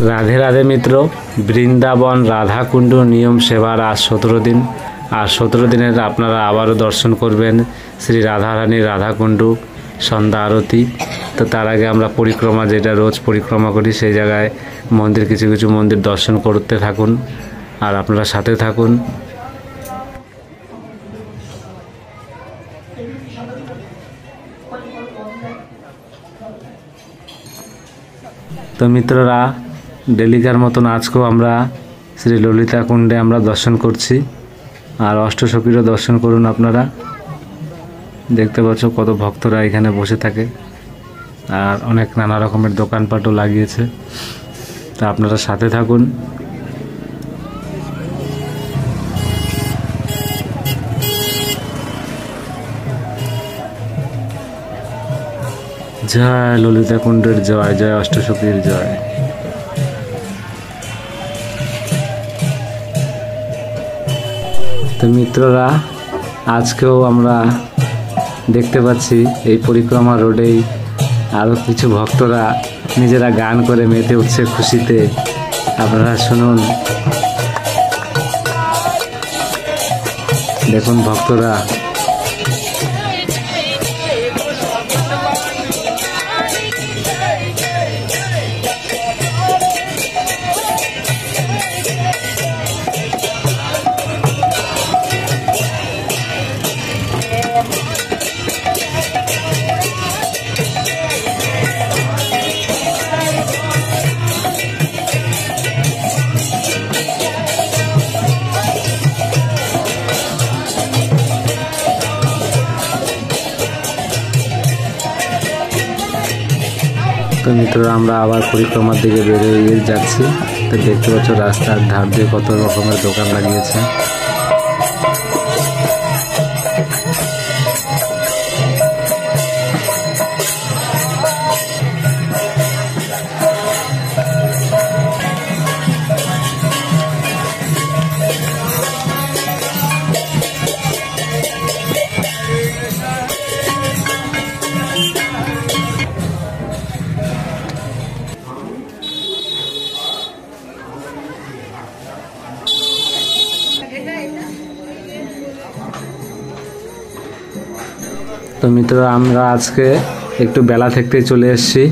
রাধে রাধে মিত্র, বৃন্দাবন রাধাকুণ্ড নিয়ম সেবার আজ 17 দিন। আর 17 দিনের আপনারা আবারও দর্শন করবেন শ্রী রাধারানীর রাধাকুণ্ড সন্ধ্যা আরতি। তো তার আগে আমরা পরিক্রমা, যেটা রোজ পরিক্রমা করি, সেই জায়গায় মন্দির, কিছু কিছু মন্দির দর্শন করতে থাকুন আর আপনারা সাথে থাকুন। তো মিত্ররা, ডেলিকার মতন আজকেও আমরা শ্রী ললিতা কুণ্ডে আমরা দর্শন করছি। আর অষ্টসখীরও দর্শন করুন। আপনারা দেখতে পাচ্ছ কত ভক্তরা এখানে বসে থাকে, আর অনেক নানা রকমের দোকানপাটও লাগিয়েছে। তা আপনারা সাথে থাকুন। জয় ললিতা কুণ্ডের জয়, জয় অষ্টসখীর জয়। তো মিত্ররা, আজকেও আমরা দেখতে পাচ্ছি এই পরিক্রমা রোডেই আরও কিছু ভক্তরা নিজেরা গান করে মেতে উঠছে খুশিতে। আপনারা শুনুন, দেখুন ভক্তরা। তো মিত্ররা, আমরা আবার পরিক্রমার দিকে বেরিয়ে যাচ্ছি। তো দেখতে পাচ্ছ রাস্তার ধার দিয়ে কত রকমের দোকান লাগিয়েছে। তো মিত্ররা, আমরা আজকে একটু বেলা থাকতেই চলে এসেছি।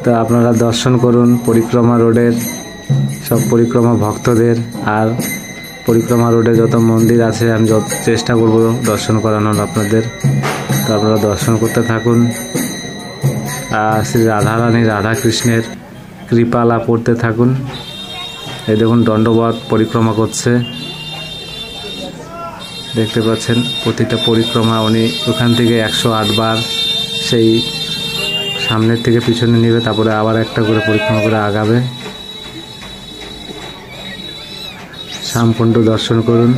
তো আপনারা দর্শন করুন পরিক্রমা রোডের সব পরিক্রমা ভক্তদের, আর পরিক্রমা রোডে যত মন্দির আছে আমি যত চেষ্টা করব দর্শন করানোর আপনাদের। তো আপনারা দর্শন করতে থাকুন আর শ্রী রাধারানী রাধাকৃষ্ণের কৃপা লাভ করতে থাকুন। এই দেখুন দণ্ডবত পরিক্রমা করছে, দেখতে পাচ্ছেন। প্রতিটা পরিক্রমা উনি ওখান থেকে 108 বার সেই সামনের থেকে পিছনে নেবে, তারপরে আবার একটা করে পরিক্রমা করে আগাবে। শ্যামকুণ্ড দর্শন করুন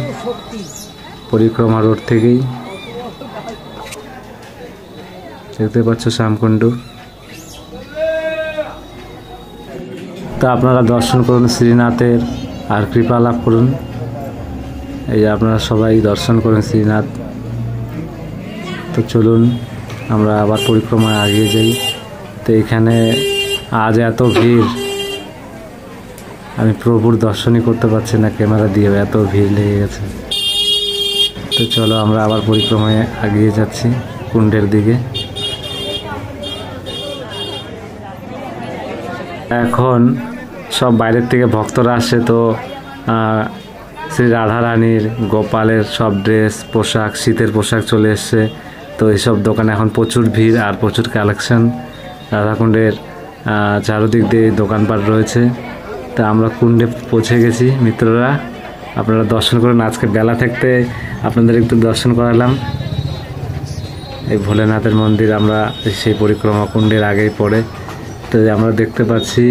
পরিক্রমা রোড থেকেই, দেখতে পাচ্ছ শ্যামকুণ্ড। তা আপনারা দর্শন করুন শ্রীনাথের আর কৃপা লাভ করুন। এই যে আপনারা সবাই দর্শন করুন শ্রীনাথ। তো চলুন আমরা আবার পরিক্রমায় এগিয়ে যাই। তো এখানে আজ এত ভিড়, আমি প্রভুর দর্শনই করতে পারছি না ক্যামেরা দিয়ে, এত ভিড় লেগে গেছে। তো চলো আমরা আবার পরিক্রমায় এগিয়ে যাচ্ছি কুণ্ডের দিকে। এখন সব বাইরের থেকে ভক্তরা আসে। তো শ্রী রাধারানীর গোপালের সব ড্রেস, পোশাক, শীতের পোশাক চলে এসছে। তো এইসব দোকানে এখন প্রচুর ভিড় আর প্রচুর কালেকশন। রাধাকুণ্ডের চারদিক দিয়ে দোকানপাট রয়েছে। তা আমরা কুণ্ডে পৌঁছে গেছি মিত্ররা, আপনারা দর্শন করুন। আজকে বেলা থাকতে আপনাদের একটু দর্শন করালাম। এই ভোলেনাথের মন্দির আমরা সেই পরিক্রমা কুণ্ডের আগেই পড়ে। তো আমরা দেখতে পাচ্ছি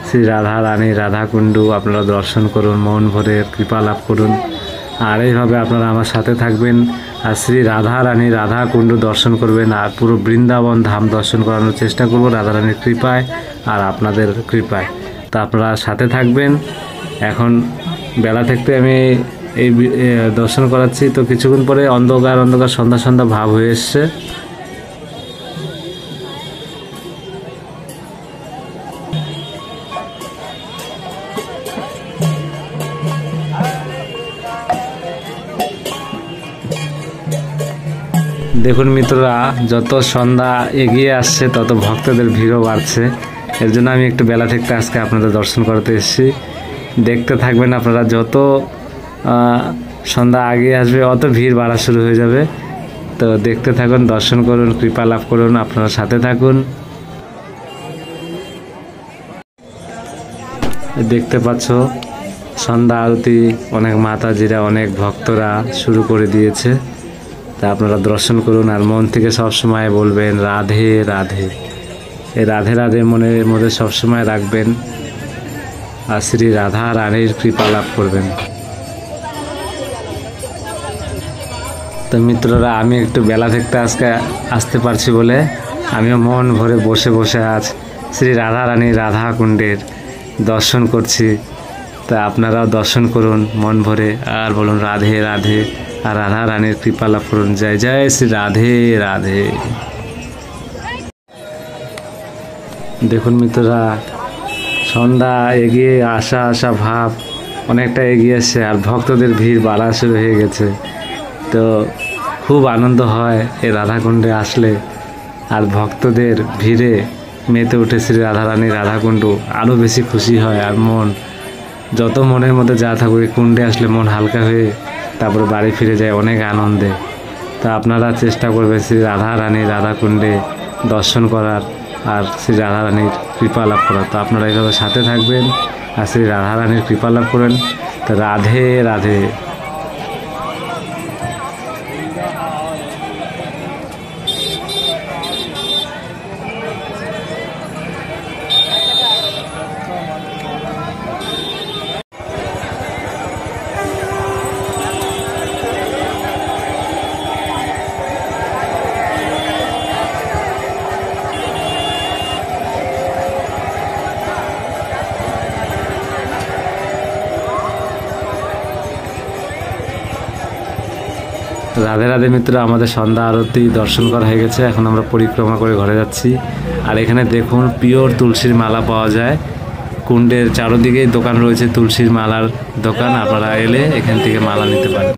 শ্রী রাধারানী রাধাকুণ্ড। আপনারা দর্শন করুন, মন ভরে কৃপা লাভ করুন। আর এইভাবে আপনারা আমার সাথে থাকবেন আর শ্রী রাধারানী রাধাকুণ্ড দর্শন করবেন। আর পুরো বৃন্দাবন ধাম দর্শন করানোর চেষ্টা করব রাধারানীর কৃপায় আর আপনাদের কৃপায়। তা আপনারা সাথে থাকবেন। এখন বেলা থাকতে আমি এই দর্শন করাচ্ছি। তো কিছুক্ষণ পরে অন্ধকার অন্ধকার সন্ধ্যা সন্ধ্যা ভাব হয়ে এসছে। দেখুন মিত্ররা, যত সন্ধ্যা এগিয়ে আসছে তত ভক্তদের ভিড়ও বাড়ছে। এর জন্য আমি একটু বেলা থেকে আজকে আপনাদের দর্শন করতে এসেছি। দেখতে থাকবেন আপনারা, যত সন্ধ্যা আগে আসবে অত ভিড় বাড়া শুরু হয়ে যাবে। তো দেখতে থাকুন, দর্শন করুন, কৃপা লাভ করুন, আপনারা সাথে থাকুন। দেখতে পাচ্ছ সন্ধ্যা আরতি অনেক মাতাজিরা, অনেক ভক্তরা শুরু করে দিয়েছে। তা আপনারা দর্শন করুন আর মন থেকে সবসময় বলবেন রাধে রাধে। এই রাধে রাধে মনের মধ্যে সবসময় রাখবেন আর শ্রী রাধা রানীর কৃপা লাভ করবেন। তো মিত্ররা, আমি একটু বেলা থেকে আজকে আসতে পারছি বলে আমিও মন ভরে বসে বসে আজ শ্রী রাধা রানীর রাধা কুণ্ডের দর্শন করছি। তা আপনারাও দর্শন করুন মন ভরে আর বলুন রাধে রাধে, আর রাধা রানীর কৃপা লাভ করুন। জয় জয় শ্রী রাধে রাধে। দেখুন মিত্ররা, সন্ধ্যা এগিয়ে আসা ভাব অনেকটা এগিয়ে আসছে আর ভক্তদের ভিড় বাড়া শুরু হয়ে গেছে। তো খুব আনন্দ হয় এই রাধাকুণ্ডে আসলে, আর ভক্তদের ভিড়ে মেতে উঠে শ্রী রাধা রানীর রাধাকুণ্ড আরও বেশি খুশি হয়। আর মন যত মনের মধ্যে যা থাকুক, এই কুণ্ডে আসলে মন হালকা হয়ে তারপরে বাড়ি ফিরে যায় অনেক আনন্দে। তা আপনারা চেষ্টা করবেন শ্রী রাধা রানীর রাধাকুণ্ডে দর্শন করার আর শ্রী রাধা রানীর কৃপা লাভ করার। তো আপনারা এইভাবে সাথে থাকবেন আর শ্রী রাধা রানীর কৃপা লাভ করেন। তো রাধে রাধে। রাধে রাধে মিত্র, আমাদের সন্ধ্যা আরতি দর্শন করা হয়ে গেছে। এখন আমরা পরিক্রমা করে ঘরে যাচ্ছি। আর এখানে দেখুন পিওর তুলসীর মালা পাওয়া যায়। কুণ্ডের চারদিকেই দোকান রয়েছে তুলসীর মালার দোকান, আপনারা এলে এখান থেকে মালা নিতে পারেন।